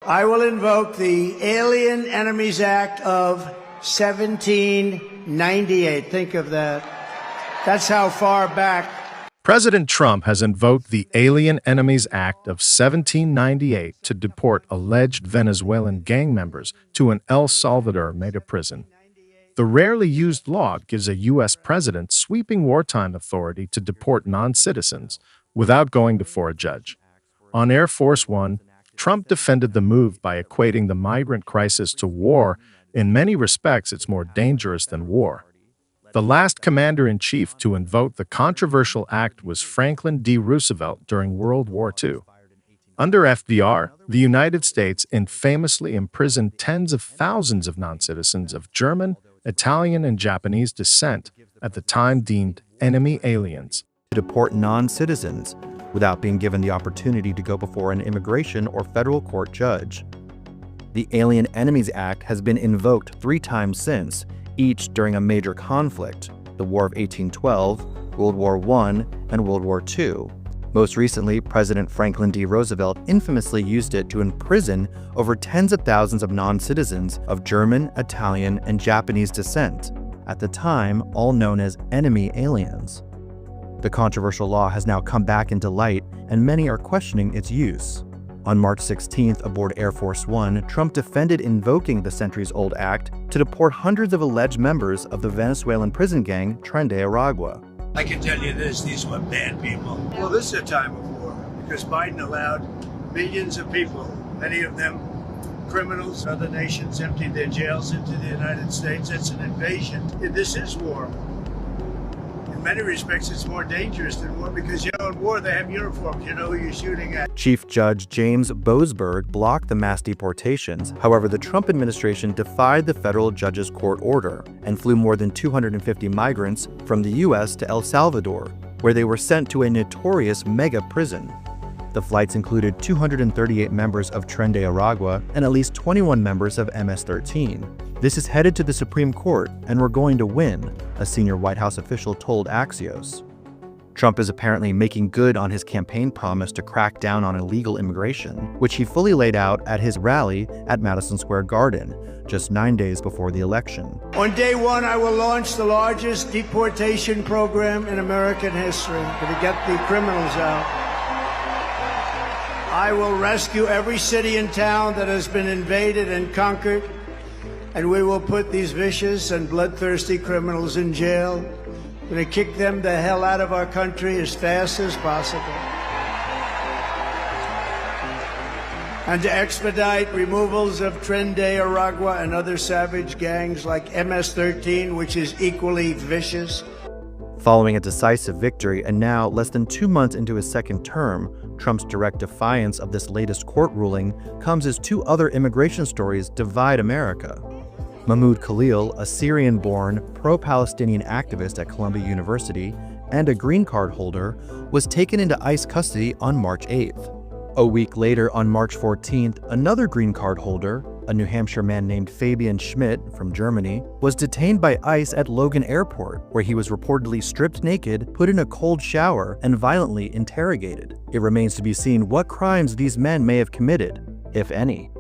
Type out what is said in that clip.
I will invoke the Alien Enemies Act of 1798. Think of that. That's how far back. President Trump has invoked the Alien Enemies Act of 1798 to deport alleged Venezuelan gang members to an El Salvador mega prison. The rarely used law gives a U.S. president sweeping wartime authority to deport non-citizens without going before a judge. On Air Force One, Trump defended the move by equating the migrant crisis to war. In many respects, it's more dangerous than war. The last commander-in-chief to invoke the controversial act was Franklin D. Roosevelt during World War II. Under FDR, the United States infamously imprisoned tens of thousands of non-citizens of German, Italian, and Japanese descent, at the time deemed enemy aliens. To deport non-citizens without being given the opportunity to go before an immigration or federal court judge. The Alien Enemies Act has been invoked 3 times since, each during a major conflict: the War of 1812, World War I, and World War II. Most recently, President Franklin D. Roosevelt infamously used it to imprison over tens of thousands of non-citizens of German, Italian, and Japanese descent, at the time all known as enemy aliens. The controversial law has now come back into light, and many are questioning its use. On March 16th, aboard Air Force One, Trump defended invoking the centuries-old act to deport hundreds of alleged members of the Venezuelan prison gang Tren de Aragua. I can tell you this, these were bad people. Well, this is a time of war because Biden allowed millions of people, many of them criminals, other nations emptied their jails into the United States. It's an invasion. This is war. In many respects, it's more dangerous than war because, in war, they have uniforms. You know who you're shooting at. Chief Judge James Boasberg blocked the mass deportations. However, the Trump administration defied the federal judge's court order and flew more than 250 migrants from the U.S. to El Salvador, where they were sent to a notorious mega prison. The flights included 238 members of Tren de Aragua and at least 21 members of MS-13. This is headed to the Supreme Court, and we're going to win, a senior White House official told Axios. Trump is apparently making good on his campaign promise to crack down on illegal immigration, which he fully laid out at his rally at Madison Square Garden, just 9 days before the election. On day one, I will launch the largest deportation program in American history to get the criminals out. I will rescue every city and town that has been invaded and conquered, and we will put these vicious and bloodthirsty criminals in jail. We're going to kick them the hell out of our country as fast as possible. And to expedite removals of Tren de Aragua and other savage gangs like MS-13, which is equally vicious. Following a decisive victory and now less than 2 months into his second term, Trump's direct defiance of this latest court ruling comes as 2 other immigration stories divide America. Mahmoud Khalil, a Syrian-born, pro-Palestinian activist at Columbia University and a green card holder, was taken into ICE custody on March 8th. A week later, on March 14th, another green card holder, a New Hampshire man named Fabian Schmidt from Germany, was detained by ICE at Logan Airport, where he was reportedly stripped naked, put in a cold shower, and violently interrogated. It remains to be seen what crimes these men may have committed, if any.